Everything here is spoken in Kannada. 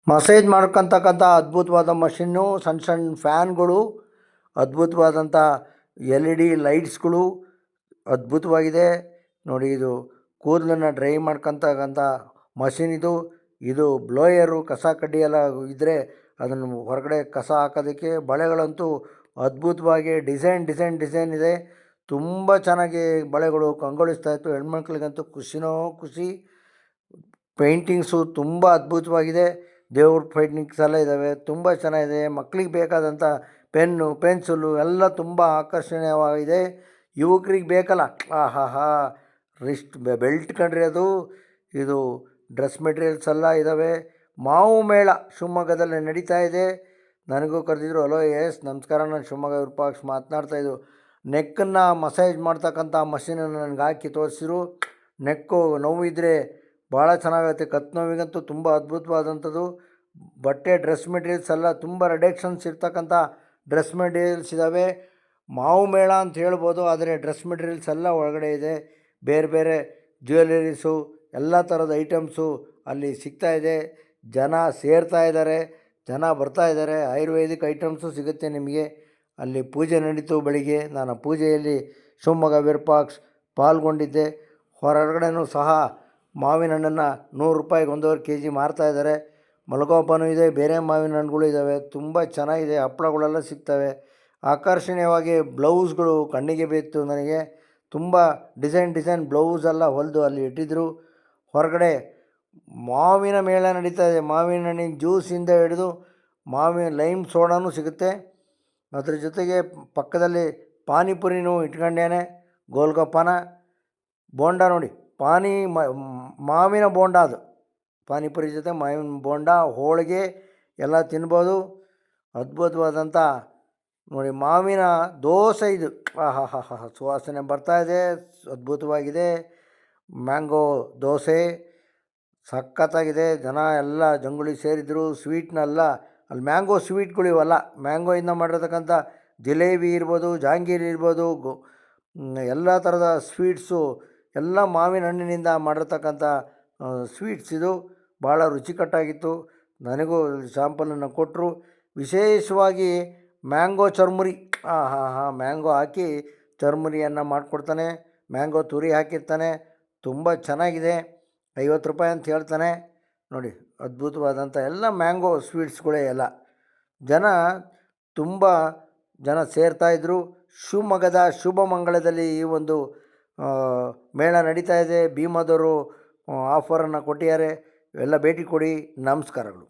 ಮಸಾಜ್ ಮಾಡ್ಕೊತಕ್ಕಂಥ ಅದ್ಭುತವಾದ ಮಷಿನ್ನು, ಸಣ್ಣ ಸಣ್ಣ ಫ್ಯಾನ್ಗಳು, ಅದ್ಭುತವಾದಂಥ LED ಲೈಟ್ಸ್ಗಳು ಅದ್ಭುತವಾಗಿದೆ. ನೋಡಿ, ಇದು ಕೂದಲನ್ನು ಡ್ರೈ ಮಾಡ್ಕೊತಕ್ಕಂಥ ಮಷಿನ್ ಇದು. ಇದು ಬ್ಲೋಯರು, ಕಸ ಕಡ್ಡಿ ಎಲ್ಲ ಇದ್ದರೆ ಅದನ್ನು ಹೊರಗಡೆ ಕಸ ಹಾಕೋದಕ್ಕೆ. ಬಳೆಗಳಂತೂ ಅದ್ಭುತವಾಗಿ ಡಿಸೈನ್ ಇದೆ. ತುಂಬ ಚೆನ್ನಾಗಿ ಬಳೆಗಳು ಕಂಗೊಳಿಸ್ತಾಯಿತ್ತು. ಹೆಣ್ಮಕ್ಳಿಗಂತೂ ಖುಷಿನೋ ಖುಷಿ. ಪೇಂಟಿಂಗ್ಸು ತುಂಬ ಅದ್ಭುತವಾಗಿದೆ. ದೇವ್ರ ಪೇಂಟಿಂಗ್ಸ್ ಎಲ್ಲ ಇದ್ದಾವೆ, ತುಂಬ ಚೆನ್ನಾಗಿದೆ. ಮಕ್ಕಳಿಗೆ ಬೇಕಾದಂಥ ಪೆನ್ನು, ಪೆನ್ಸಿಲು ಎಲ್ಲ ತುಂಬ ಆಕರ್ಷಣೀಯವಾಗಿದೆ. ಯುವಕರಿಗೆ ಬೇಕಲ್ಲ, ಆಹಾಹಾ, ರಿಸ್ಟ್ ಬೆಲ್ಟ್ ಕಣ್ರಿ ಅದು. ಇದು ಡ್ರೆಸ್ ಮೆಟೀರಿಯಲ್ಸ್ ಎಲ್ಲ ಇದ್ದಾವೆ. ಮಾವು ಮೇಳ ಶಿವಮೊಗ್ಗದಲ್ಲಿ ನಡೀತಾ ಇದೆ. ನನಗೂ ಕರೆದಿದ್ರು. ಹಲೋ, ಎಸ್ ನಮಸ್ಕಾರ, ನಾನು ಶಿವಮೊಗ್ಗ ವಿರೂಪಾಕ್ಷ ಮಾತನಾಡ್ತಾಯಿದ್ದು. ನೆಕ್ಕನ್ನು ಮಸಾಜ್ ಮಾಡ್ತಕ್ಕಂಥ ಮಷೀನನ್ನು ನನಗೆ ಹಾಕಿ ತೋರಿಸಿರು. ನೆಕ್ಕು ನೋವಿದ್ದರೆ ಭಾಳ ಚೆನ್ನಾಗತ್ತೆ. ಕತ್ತು ನೋವಿಗಂತೂ ತುಂಬ ಅದ್ಭುತವಾದಂಥದ್ದು. ಬಟ್ಟೆ ಡ್ರೆಸ್ ಮೆಟೀರಿಯಲ್ಸ್ ಎಲ್ಲ ತುಂಬ ರಿಡಕ್ಷನ್ಸ್ ಇರ್ತಕ್ಕಂಥ ಡ್ರೆಸ್ ಮೆಟೀರಿಯಲ್ಸ್ ಇದ್ದಾವೆ. ಮಾವು ಮೇಳ ಅಂತ ಹೇಳ್ಬೋದು, ಆದರೆ ಡ್ರೆಸ್ ಮೆಟೀರಿಯಲ್ಸ್ ಎಲ್ಲ ಒಳಗಡೆ ಇದೆ. ಬೇರೆ ಬೇರೆ ಜ್ಯುವೆಲರೀಸು, ಎಲ್ಲ ಥರದ ಐಟಮ್ಸು ಅಲ್ಲಿ ಸಿಗ್ತಾಯಿದೆ. ಜನ ಸೇರ್ತಾ ಇದ್ದಾರೆ, ಜನ ಬರ್ತಾ ಇದ್ದಾರೆ. ಆಯುರ್ವೇದಿಕ್ ಐಟಮ್ಸು ಸಿಗುತ್ತೆ ನಿಮಗೆ. ಅಲ್ಲಿ ಪೂಜೆ ನಡೀತು ಬೆಳಿಗ್ಗೆ. ನಾನು ಪೂಜೆಯಲ್ಲಿ ಶಿವಮೊಗ್ಗ ವಿರೂಪಾಕ್ಷ ಪಾಲ್ಗೊಂಡಿದ್ದೆ. ಹೊರಗಡೆನೂ ಸಹ ಮಾವಿನ ಹಣ್ಣನ್ನು ₹100 ಒಂದೂವರೆ kg ಮಾರ್ತಾಯಿದ್ದಾರೆ. ಮಲಗೋಪನೂ ಇದೆ, ಬೇರೆ ಮಾವಿನ ಹಣ್ಣುಗಳು ಇದ್ದಾವೆ. ತುಂಬ ಚೆನ್ನಾಗಿದೆ. ಹಪ್ಪಳಗಳೆಲ್ಲ ಸಿಗ್ತವೆ. ಆಕರ್ಷಣೀಯವಾಗಿ ಬ್ಲೌಸ್ಗಳು ಕಣ್ಣಿಗೆ ಬಿತ್ತು ನನಗೆ. ತುಂಬ ಡಿಸೈನ್ ಬ್ಲೌಸ್ ಎಲ್ಲ ಹೊಲಿದು ಅಲ್ಲಿ ಇಟ್ಟಿದ್ದರು. ಹೊರಗಡೆ ಮಾವಿನ ಮೇಳ ನಡೀತಾ ಇದೆ. ಮಾವಿನ ಹಣ್ಣಿನ ಜ್ಯೂಸಿಂದ ಹಿಡಿದು ಮಾವಿನ ಲೈಮ್ ಸೋಡಾನೂ ಸಿಗುತ್ತೆ. ಅದ್ರ ಜೊತೆಗೆ ಪಕ್ಕದಲ್ಲಿ ಪಾನಿಪುರಿನೂ ಇಟ್ಕೊಂಡೇನೆ. ಗೋಲ್ಗಪ್ಪನ ಬೋಂಡ ನೋಡಿ, ಮಾವಿನ ಬೋಂಡ ಅದು. ಪಾನಿಪುರಿ ಜೊತೆ ಮಾವಿನ ಬೋಂಡ, ಹೋಳಿಗೆ ಎಲ್ಲ ತಿನ್ಬೋದು. ಅದ್ಭುತವಾದಂಥ ನೋಡಿ ಮಾವಿನ ದೋಸೆ ಇದು. ಆಹಾಹಾಹಾ, ಸುವಾಸನೆ ಬರ್ತಾಯಿದೆ, ಅದ್ಭುತವಾಗಿದೆ. ಮ್ಯಾಂಗೋ ದೋಸೆ ಸಖತ್ತಾಗಿದೆ. ಜನ ಎಲ್ಲ ಜಂಗುಳಿ ಸೇರಿದ್ರು. ಸ್ವೀಟ್ನೆಲ್ಲ ಅಲ್ಲಿ ಮ್ಯಾಂಗೋ ಸ್ವೀಟ್ಗಳು ಇವೆಲ್ಲ ಮ್ಯಾಂಗೋಯಿಂದ ಮಾಡಿರ್ತಕ್ಕಂಥ ಜಿಲೇಬಿ ಇರ್ಬೋದು, ಜಾಂಗೀರ್ ಇರ್ಬೋದು, ಎಲ್ಲ ಥರದ ಸ್ವೀಟ್ಸು ಎಲ್ಲ ಮಾವಿನ ಹಣ್ಣಿನಿಂದ ಮಾಡಿರ್ತಕ್ಕಂಥ ಸ್ವೀಟ್ಸ್ ಇದು. ಭಾಳ ರುಚಿಕಟ್ಟಾಗಿತ್ತು. ನನಗೂ ಶಾಂಪಲನ್ನು ಕೊಟ್ಟರು. ವಿಶೇಷವಾಗಿ ಮ್ಯಾಂಗೋ ಚುರ್ಮುರಿ, ಮ್ಯಾಂಗೋ ಹಾಕಿ ಚುರ್ಮುರಿಯನ್ನು ಮಾಡಿಕೊಡ್ತಾನೆ. ಮ್ಯಾಂಗೋ ತುರಿ ಹಾಕಿರ್ತಾನೆ. ತುಂಬ ಚೆನ್ನಾಗಿದೆ. ₹50 ಅಂತ ಹೇಳ್ತಾನೆ. ನೋಡಿ, ಅದ್ಭುತವಾದಂಥ ಎಲ್ಲ ಮ್ಯಾಂಗೋ ಸ್ವೀಟ್ಸ್ಗಳೇ ಎಲ್ಲ. ತುಂಬ ಜನ ಸೇರ್ತಾಯಿದ್ರು. ಶಿವಮೊಗ್ಗದ ಶುಭಮಂಗಳದಲ್ಲಿ ಈ ಒಂದು ಮೇಳ ನಡೀತಾ ಇದೆ. ಭೀಮಾದವರು ಆಫರನ್ನು ಕೊಟ್ಟಿದ್ದಾರೆ. ಎಲ್ಲ ಭೇಟಿ ಕೊಡಿ. ನಮಸ್ಕಾರಗಳು.